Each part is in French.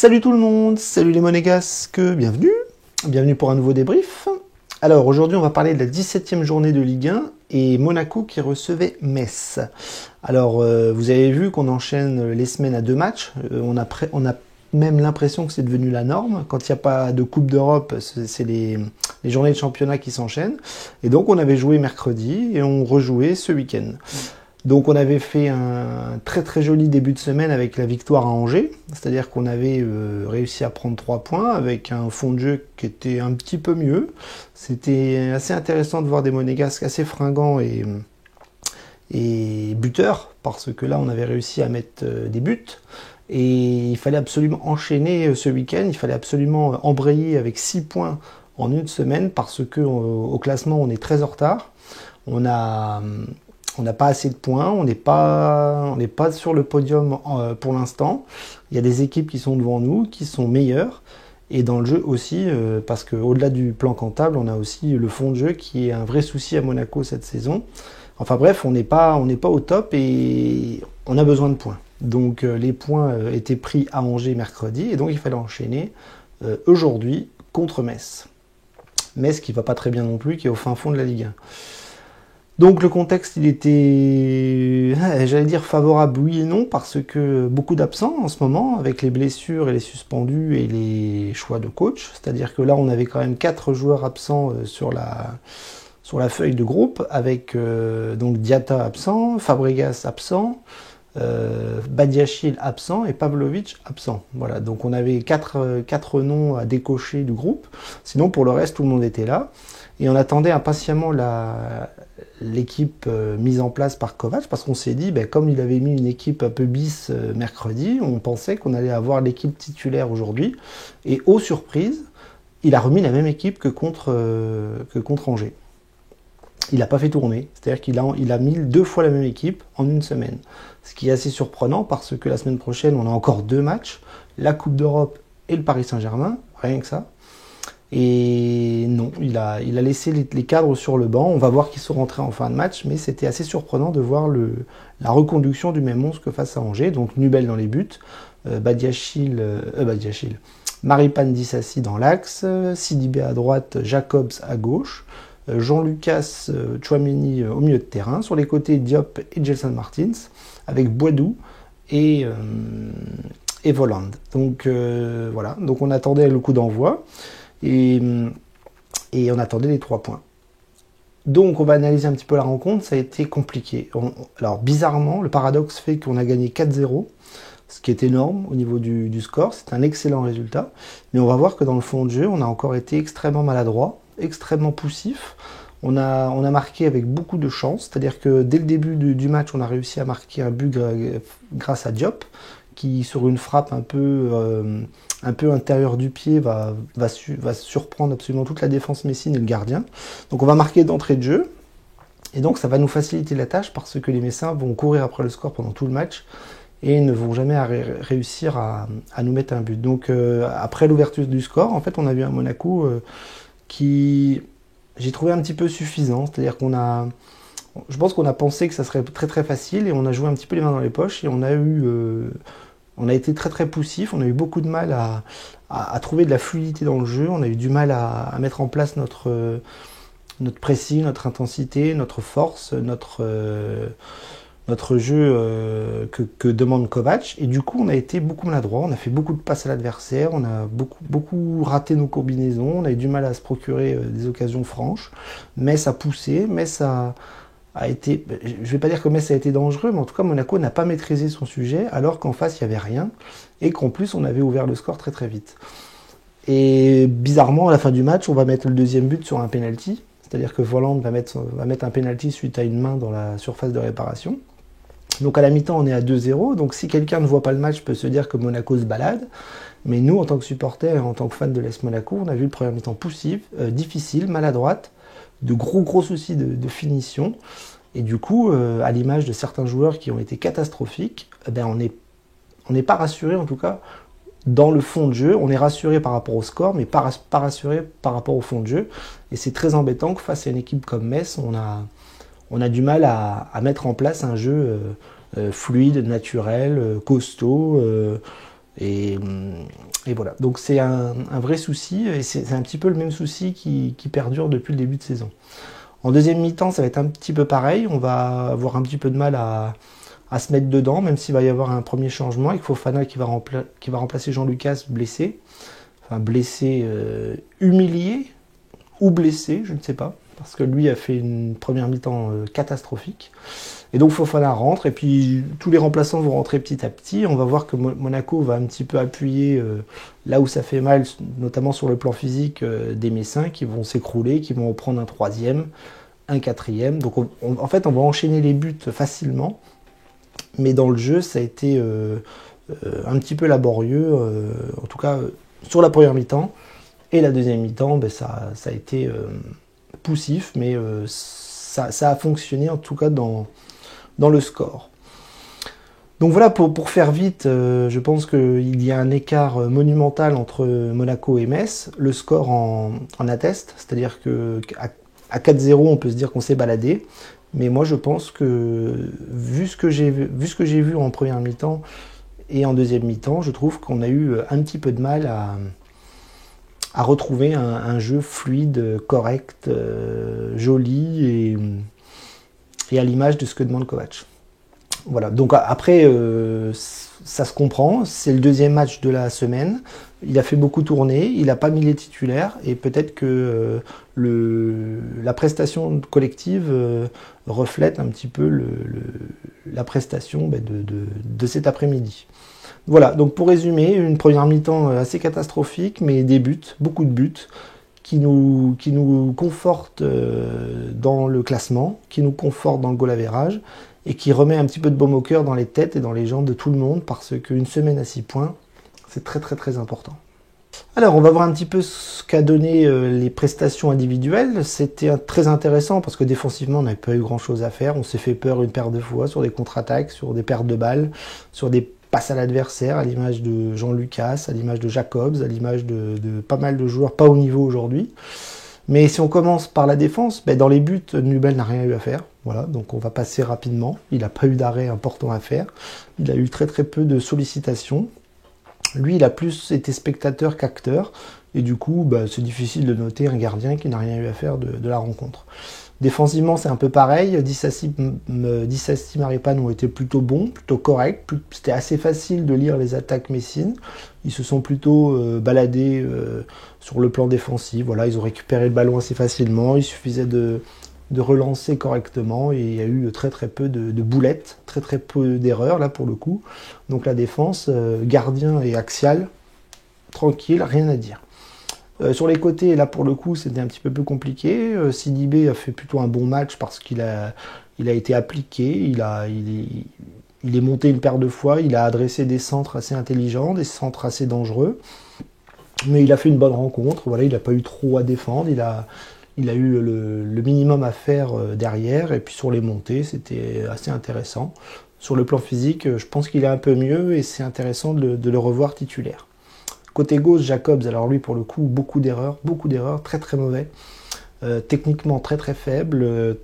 Salut tout le monde, salut les monégasques, bienvenue pour un nouveau débrief. Alors aujourd'hui on va parler de la 17e journée de Ligue 1 et Monaco qui recevait Metz. Alors vous avez vu qu'on enchaîne les semaines à 2 matchs, on a même l'impression que c'est devenu la norme. Quand il n'y a pas de Coupe d'Europe, c'est les journées de championnat qui s'enchaînent. Et donc on avait joué mercredi et on rejouait ce week-end. Donc on avait fait un très très joli début de semaine avec la victoire à Angers, c'est-à-dire qu'on avait réussi à prendre 3 points avec un fond de jeu qui était un petit peu mieux. C'était assez intéressant de voir des monégasques assez fringants et buteurs, parce que là on avait réussi à mettre des buts. Et il fallait absolument enchaîner ce week-end, il fallait absolument embrayer avec 6 points en une semaine, parce que au classement on est très en retard. On n'a pas assez de points, on n'est pas sur le podium pour l'instant. Il y a des équipes qui sont devant nous, qui sont meilleures. Et dans le jeu aussi, parce qu'au-delà du plan comptable, on a aussi le fond de jeu qui est un vrai souci à Monaco cette saison. Enfin bref, on n'est pas au top et on a besoin de points. Donc les points étaient pris à Angers mercredi et donc il fallait enchaîner aujourd'hui contre Metz. Metz qui va pas très bien non plus, qui est au fin fond de la Ligue 1. Donc le contexte, il était, j'allais dire favorable, oui et non, parce que beaucoup d'absents en ce moment, avec les blessures et les suspendus et les choix de coach. C'est-à-dire que là, on avait quand même 4 joueurs absents sur la feuille de groupe, avec donc Diatta absent, Fabregas absent, Badiachil absent et Pavlovic absent. Voilà, donc on avait 4 noms à décocher du groupe. Sinon, pour le reste, tout le monde était là. Et on attendait impatiemment l'équipe mise en place par Kovac, parce qu'on s'est dit, comme il avait mis une équipe un peu bis mercredi, on pensait qu'on allait avoir l'équipe titulaire aujourd'hui. Et aux surprises, il a remis la même équipe que contre Angers. Il n'a pas fait tourner, c'est-à-dire qu'il a mis 2 fois la même équipe en une semaine. Ce qui est assez surprenant, parce que la semaine prochaine, on a encore 2 matchs, la Coupe d'Europe et le Paris Saint-Germain, rien que ça. Et non, il a laissé les cadres sur le banc. On va voir qu'ils sont rentrés en fin de match, mais c'était assez surprenant de voir la reconduction du même monstre que face à Angers. Donc Nubel dans les buts, Maripane Dissassi dans l'axe, Sidibé à droite, Jacobs à gauche, Jean-Lucas Tchouaméni au milieu de terrain. Sur les côtés, Diop et Gelson Martins, avec Boadou et Voland. Donc voilà, donc on attendait le coup d'envoi. Et on attendait les 3 points. Donc on va analyser un petit peu la rencontre, ça a été compliqué. Alors bizarrement, le paradoxe fait qu'on a gagné 4-0, ce qui est énorme au niveau du score, c'est un excellent résultat. Mais on va voir que dans le fond de jeu, on a encore été extrêmement maladroit, extrêmement poussif. On a marqué avec beaucoup de chance, c'est-à-dire que dès le début du match, on a réussi à marquer un but grâce à Diop, qui sur une frappe un peu intérieure du pied va surprendre absolument toute la défense messine et le gardien. Donc on va marquer d'entrée de jeu, et donc ça va nous faciliter la tâche, parce que les Messins vont courir après le score pendant tout le match et ne vont jamais réussir à nous mettre un but. Donc après l'ouverture du score, en fait on a vu un Monaco qui j'ai trouvé un petit peu suffisant, c'est-à-dire je pense qu'on a pensé que ça serait très très facile, et on a joué un petit peu les mains dans les poches, et on a été très très poussif, on a eu beaucoup de mal à trouver de la fluidité dans le jeu, on a eu du mal à mettre en place notre pressing, notre intensité, notre force, notre jeu que demande Kovac, et du coup on a été beaucoup maladroit, on a fait beaucoup de passes à l'adversaire, on a beaucoup raté nos combinaisons, on a eu du mal à se procurer des occasions franches. Metz a poussé, Metz a été, je vais pas dire que Metz a été dangereux, mais en tout cas Monaco n'a pas maîtrisé son sujet, alors qu'en face il n'y avait rien, et qu'en plus on avait ouvert le score très très vite. Et bizarrement, à la fin du match, on va mettre le deuxième but sur un penalty, c'est-à-dire que Voland va mettre un penalty suite à une main dans la surface de réparation. Donc à la mi-temps, on est à 2-0, donc si quelqu'un ne voit pas le match, peut se dire que Monaco se balade, mais nous, en tant que supporters et en tant que fans de l'AS Monaco, on a vu le premier mi-temps poussif, difficile, maladroite, de gros soucis de finition, et du coup, à l'image de certains joueurs qui ont été catastrophiques, on n'est pas rassuré, en tout cas, dans le fond de jeu. On est rassuré par rapport au score, mais pas rassuré par rapport au fond de jeu, et c'est très embêtant que face à une équipe comme Metz, on a du mal à mettre en place un jeu fluide, naturel, costaud, Et, et voilà, donc c'est un vrai souci, et c'est un petit peu le même souci qui perdure depuis le début de saison. En deuxième mi-temps, ça va être un petit peu pareil, on va avoir un petit peu de mal à se mettre dedans, même s'il va y avoir un premier changement, avec Fofana qui va remplacer Jean Lucas blessé, enfin blessé, humilié, ou blessé, je ne sais pas, parce que lui a fait une première mi-temps catastrophique. Et donc Fofana rentre, et puis tous les remplaçants vont rentrer petit à petit. On va voir que Monaco va un petit peu appuyer là où ça fait mal, notamment sur le plan physique des Messins, qui vont s'écrouler, qui vont prendre un troisième, un quatrième. Donc en fait, on va enchaîner les buts facilement, mais dans le jeu, ça a été un petit peu laborieux, en tout cas sur la première mi-temps. Et la deuxième mi-temps, ben, ça a été poussif, mais ça a fonctionné en tout cas dans le score. Donc voilà, pour faire vite, je pense qu'il y a un écart monumental entre Monaco et Metz. Le score en atteste, c'est-à-dire qu'à 4-0, on peut se dire qu'on s'est baladé. Mais moi, je pense que, vu ce que j'ai vu en première mi-temps et en deuxième mi-temps, je trouve qu'on a eu un petit peu de mal à retrouver un jeu fluide, correct, joli et à l'image de ce que demande Kovac. Voilà, donc après, ça se comprend, c'est le deuxième match de la semaine, il a fait beaucoup tourner, il n'a pas mis les titulaires, et peut-être que la prestation collective reflète un petit peu la prestation de cet après-midi. Voilà, donc pour résumer, une première mi-temps assez catastrophique, mais des buts, beaucoup de buts, qui nous confortent dans le classement, qui nous confortent dans le goal average, et qui remet un petit peu de baume au cœur dans les têtes et dans les jambes de tout le monde, parce qu'une semaine à 6 points, c'est très très très important. Alors, on va voir un petit peu ce qu'a donné les prestations individuelles. C'était très intéressant parce que défensivement, on n'avait pas eu grand-chose à faire. On s'est fait peur une paire de fois sur des contre-attaques, sur des pertes de balles, sur des passes à l'adversaire, à l'image de Jean Lucas, à l'image de Jacobs, à l'image de pas mal de joueurs pas au niveau aujourd'hui. Mais si on commence par la défense, dans les buts, Nubel n'a rien eu à faire. Voilà, donc on va passer rapidement. Il n'a pas eu d'arrêt important à faire. Il a eu très très peu de sollicitations. Lui, il a plus été spectateur qu'acteur. Et du coup, c'est difficile de noter un gardien qui n'a rien eu à faire de la rencontre. Défensivement, c'est un peu pareil. Dissassi Maripane ont été plutôt bons, plutôt corrects. C'était assez facile de lire les attaques messines. Ils se sont plutôt baladés sur le plan défensif. Voilà, ils ont récupéré le ballon assez facilement. Il suffisait de relancer correctement. Et il y a eu très très peu de boulettes, très très peu d'erreurs là pour le coup. Donc la défense, gardien et axial, tranquille, rien à dire. Sur les côtés, là pour le coup, c'était un petit peu plus compliqué. Sidibé a fait plutôt un bon match parce qu'il a été appliqué, il est monté une paire de fois, il a adressé des centres assez intelligents, des centres assez dangereux. Mais il a fait une bonne rencontre, voilà, il n'a pas eu trop à défendre, il a eu le minimum à faire derrière, et puis sur les montées, c'était assez intéressant. Sur le plan physique, je pense qu'il est un peu mieux, et c'est intéressant de le revoir titulaire. Côté gauche, Jacobs, alors lui pour le coup, beaucoup d'erreurs, très très mauvais. Techniquement très très faible,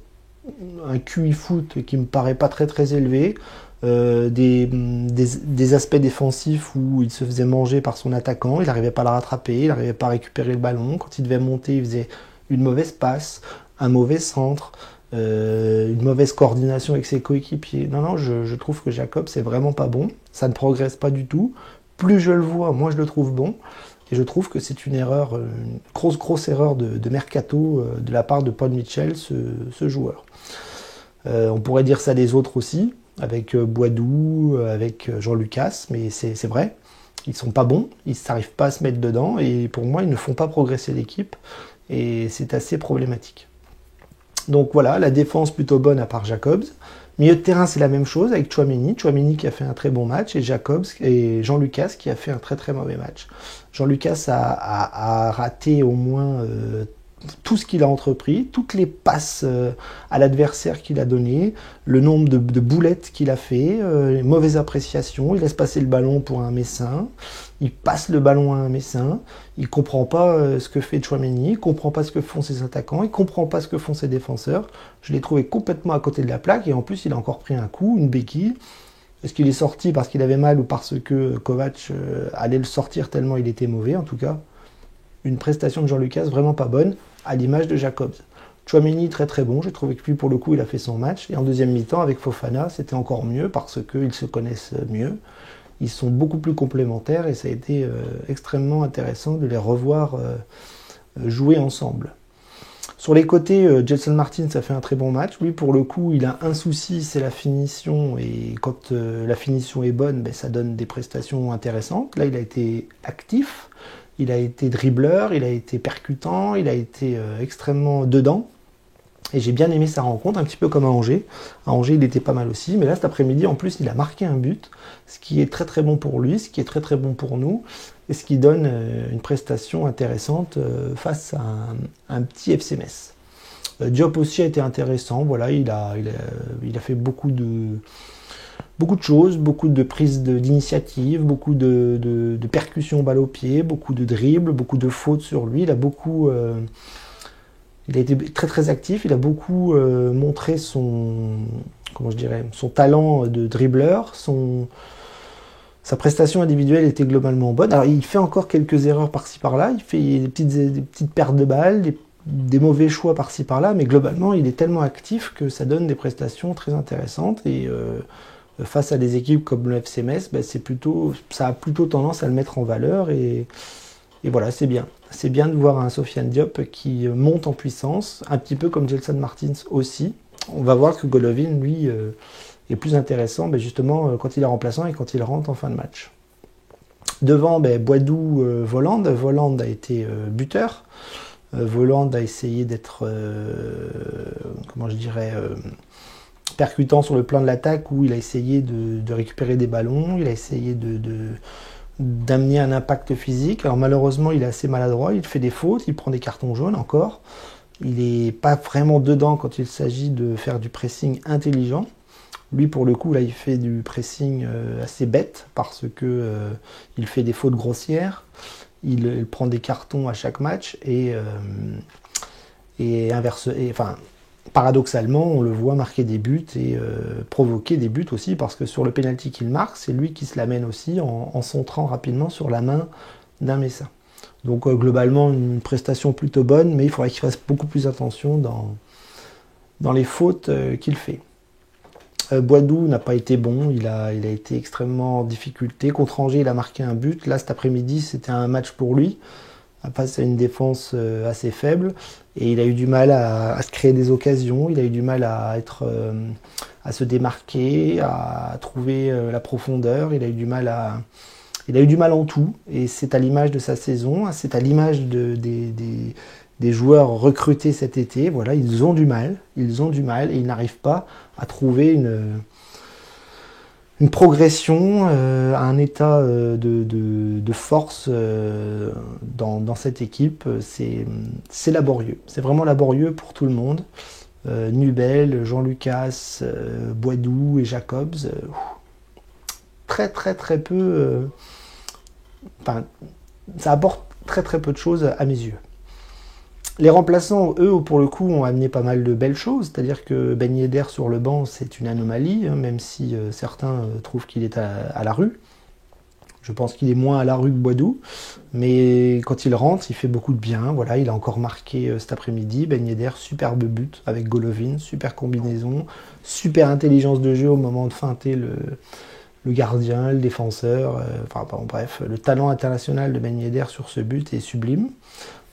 un QI foot qui me paraît pas très très élevé, des aspects défensifs où il se faisait manger par son attaquant, il n'arrivait pas à la rattraper, il n'arrivait pas à récupérer le ballon, quand il devait monter il faisait une mauvaise passe, un mauvais centre, une mauvaise coordination avec ses coéquipiers. Non, je trouve que Jacobs c'est vraiment pas bon, ça ne progresse pas du tout. Plus je le vois, moins je le trouve bon. Et je trouve que c'est une erreur, une grosse erreur de mercato de la part de Paul Mitchell, ce joueur. On pourrait dire ça des autres aussi, avec Boadou, avec Jean Lucas, mais c'est vrai. Ils sont pas bons, ils n'arrivent pas à se mettre dedans, et pour moi, ils ne font pas progresser l'équipe, et c'est assez problématique. Donc voilà, la défense plutôt bonne à part Jacobs. Milieu de terrain, c'est la même chose avec Tchouaméni qui a fait un très bon match, et Jacobs et Jean Lucas qui a fait un très très mauvais match. Jean Lucas a raté au moins tout ce qu'il a entrepris, toutes les passes à l'adversaire qu'il a donné, le nombre de boulettes qu'il a fait, les mauvaises appréciations, il laisse passer le ballon pour un Messin, il passe le ballon à un Messin, il comprend pas ce que fait Tchouaméni, il comprend pas ce que font ses attaquants, il comprend pas ce que font ses défenseurs. Je l'ai trouvé complètement à côté de la plaque, et en plus il a encore pris un coup, une béquille. Est-ce qu'il est sorti parce qu'il avait mal ou parce que Kovac allait le sortir tellement il était mauvais? En tout cas, une prestation de Jean Lucas vraiment pas bonne, à l'image de Jacobs. Tchouaméni très très bon, j'ai trouvé que lui pour le coup il a fait son match. Et en deuxième mi-temps avec Fofana, c'était encore mieux parce qu'ils se connaissent mieux. Ils sont beaucoup plus complémentaires et ça a été extrêmement intéressant de les revoir jouer ensemble. Sur les côtés, Gelson Martins a fait un très bon match. Lui, pour le coup, il a un souci, c'est la finition. Et quand la finition est bonne, ben, ça donne des prestations intéressantes. Là, il a été actif, il a été dribbleur, il a été percutant, il a été extrêmement dedans. Et j'ai bien aimé sa rencontre, un petit peu comme à Angers. À Angers, il était pas mal aussi. Mais là, cet après-midi, en plus, il a marqué un but, ce qui est très très bon pour lui, ce qui est très très bon pour nous, et ce qui donne une prestation intéressante face à un petit FC Metz. Diop aussi a été intéressant. Voilà, il a fait beaucoup de choses, beaucoup de prises d'initiative, beaucoup de percussions balle au pied, beaucoup de dribbles, beaucoup de fautes sur lui. Il a été très très actif, il a beaucoup montré son talent de dribbleur, sa prestation individuelle était globalement bonne. Alors il fait encore quelques erreurs par-ci par-là, il fait des petites pertes de balles, des mauvais choix par-ci par-là, mais globalement il est tellement actif que ça donne des prestations très intéressantes et face à des équipes comme le FC Metz, ben, ça a plutôt tendance à le mettre en valeur et voilà, c'est bien. C'est bien de voir un Sofiane Diop qui monte en puissance, un petit peu comme Gelson Martins aussi. On va voir que Golovin, lui, est plus intéressant justement quand il est remplaçant et quand il rentre en fin de match. Devant, Boadou, Voland. Voland a été buteur. Voland a essayé d'être, percutant sur le plan de l'attaque où il a essayé de récupérer des ballons, il a essayé d'amener un impact physique. Alors malheureusement, il est assez maladroit, il fait des fautes, il prend des cartons jaunes encore. Il n'est pas vraiment dedans quand il s'agit de faire du pressing intelligent. Lui, pour le coup, là, il fait du pressing assez bête parce que il fait des fautes grossières. Il prend des cartons à chaque match paradoxalement, on le voit marquer des buts et provoquer des buts aussi parce que sur le pénalty qu'il marque, c'est lui qui se l'amène aussi en centrant rapidement sur la main d'un Messin. Donc globalement, une prestation plutôt bonne, mais il faudrait qu'il fasse beaucoup plus attention dans les fautes qu'il fait. Boadou n'a pas été bon, il a été extrêmement en difficulté. Contre Angers, il a marqué un but. Là, cet après-midi, c'était un match pour lui, face à une défense assez faible. Et il a eu du mal à se créer des occasions, il a eu du mal à se démarquer, à trouver la profondeur, il a eu du mal en tout. Et c'est à l'image de sa saison, c'est à l'image des joueurs recrutés cet été. Voilà, ils ont du mal et ils n'arrivent pas à trouver une progression, un état de force dans cette équipe. C'est laborieux, c'est vraiment laborieux pour tout le monde. Nubel, Jean-Lucas, Boadou et Jacobs, très très très peu, ça apporte très très peu de choses à mes yeux. Les remplaçants, eux, pour le coup, ont amené pas mal de belles choses, c'est-à-dire que Ben Yedder sur le banc, c'est une anomalie, même si certains trouvent qu'il est à la rue. Je pense qu'il est moins à la rue que Boadou, mais quand il rentre, il fait beaucoup de bien. Voilà, il a encore marqué cet après-midi. Ben Yedder, superbe but avec Golovin, super combinaison, super intelligence de jeu au moment de feinter le gardien, le défenseur. Bref, le talent international de Ben Yedder sur ce but est sublime.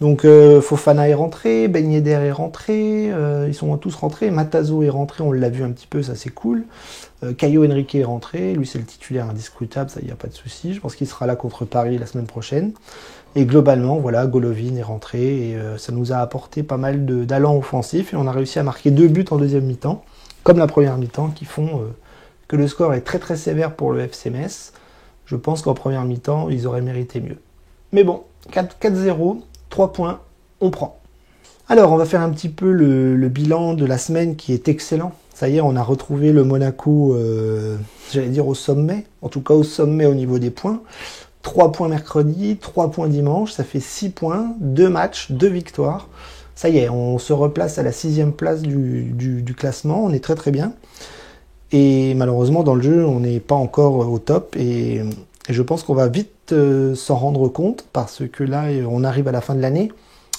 Donc Fofana est rentré, Ben Yedder est rentré, ils sont tous rentrés, Matazo est rentré, on l'a vu un petit peu, ça c'est cool. Caio Henrique est rentré, lui c'est le titulaire indiscutable, ça il n'y a pas de souci, je pense qu'il sera là contre Paris la semaine prochaine. Et globalement, voilà, Golovin est rentré et ça nous a apporté pas mal d'allant offensif et on a réussi à marquer 2 buts en deuxième mi-temps, comme la première mi-temps, qui font que le score est très très sévère pour le FC Metz. Je pense qu'en première mi-temps, ils auraient mérité mieux. Mais bon, 4-0. 3 points, on prend. Alors, on va faire un petit peu le bilan de la semaine qui est excellent. Ça y est, on a retrouvé le Monaco, j'allais dire au sommet, en tout cas au sommet au niveau des points. 3 points mercredi, 3 points dimanche, ça fait 6 points, 2 matchs, 2 victoires. Ça y est, on se replace à la 6e place du classement, on est très très bien. Et malheureusement, dans le jeu, on n'est pas encore au top. Et je pense qu'on va vite s'en rendre compte parce que là, on arrive à la fin de l'année.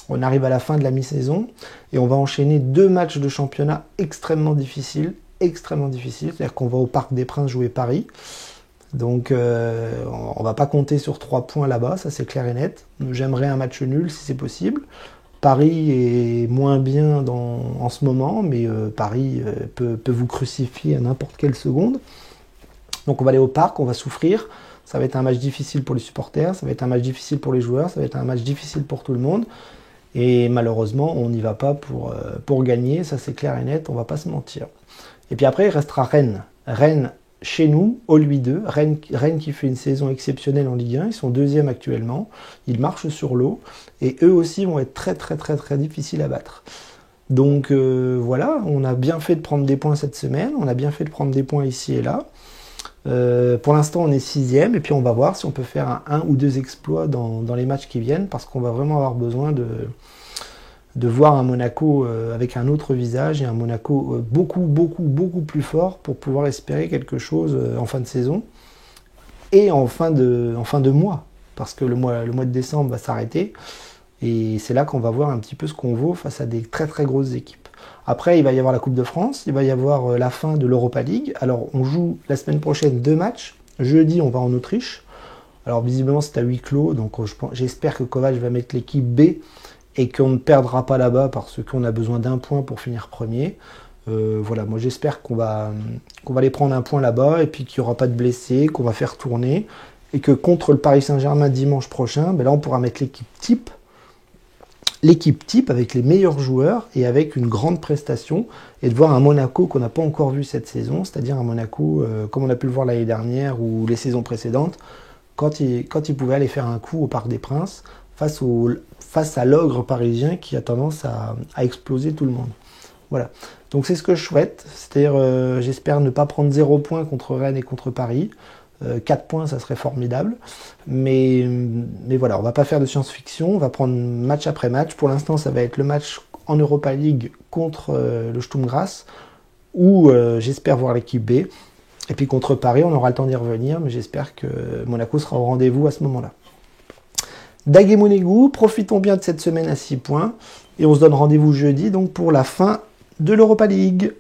On arrive à la fin de la mi-saison. Et on va enchaîner 2 matchs de championnat extrêmement difficiles. Extrêmement difficiles. C'est-à-dire qu'on va au Parc des Princes jouer Paris. Donc, on va pas compter sur 3 points là-bas. Ça, c'est clair et net. J'aimerais un match nul si c'est possible. Paris est moins bien en ce moment, mais Paris peut vous crucifier à n'importe quelle seconde. Donc on va aller au parc, on va souffrir. Ça va être un match difficile pour les supporters, ça va être un match difficile pour les joueurs, ça va être un match difficile pour tout le monde. Et malheureusement, on n'y va pas pour gagner, ça c'est clair et net, on va pas se mentir. Et puis après, il restera Rennes. Rennes chez nous, au Louis II. Rennes qui fait une saison exceptionnelle en Ligue 1. Ils sont 2e actuellement. Ils marchent sur l'eau. Et eux aussi vont être très très très très difficiles à battre. Donc voilà, on a bien fait de prendre des points cette semaine. On a bien fait de prendre des points ici et là. Pour l'instant, on est 6e. Et puis on va voir si on peut faire un ou 2 exploits dans les matchs qui viennent. Parce qu'on va vraiment avoir besoin de voir un Monaco avec un autre visage et un Monaco beaucoup plus fort pour pouvoir espérer quelque chose en fin de saison et en fin de mois, parce que le mois de décembre va s'arrêter et c'est là qu'on va voir un petit peu ce qu'on vaut face à des très très grosses équipes. Après, il va y avoir la Coupe de France, il va y avoir la fin de l'Europa League. Alors, on joue la semaine prochaine 2 matchs. Jeudi, on va en Autriche. Alors, visiblement, c'est à huis clos, donc j'espère que Kovac va mettre l'équipe B et qu'on ne perdra pas là-bas parce qu'on a besoin d'1 point pour finir premier. Voilà, moi j'espère qu'on va aller prendre un point là-bas et puis qu'il n'y aura pas de blessés, qu'on va faire tourner et que contre le Paris Saint-Germain dimanche prochain, ben là on pourra mettre l'équipe type avec les meilleurs joueurs et avec une grande prestation et de voir un Monaco qu'on n'a pas encore vu cette saison, c'est-à-dire un Monaco comme on a pu le voir l'année dernière ou les saisons précédentes, quand il pouvait aller faire un coup au Parc des Princes face à l'ogre parisien qui a tendance à exploser tout le monde. Voilà. Donc c'est ce que je souhaite. C'est-à-dire, j'espère ne pas prendre 0 points contre Rennes et contre Paris. 4 points, ça serait formidable. Mais voilà, on va pas faire de science-fiction. On va prendre match après match. Pour l'instant, ça va être le match en Europa League contre le Sturm Graz, où j'espère voir l'équipe B. Et puis contre Paris, on aura le temps d'y revenir, mais j'espère que Monaco sera au rendez-vous à ce moment-là. Daguemonégou, profitons bien de cette semaine à 6 points et on se donne rendez-vous jeudi donc pour la fin de l'Europa League.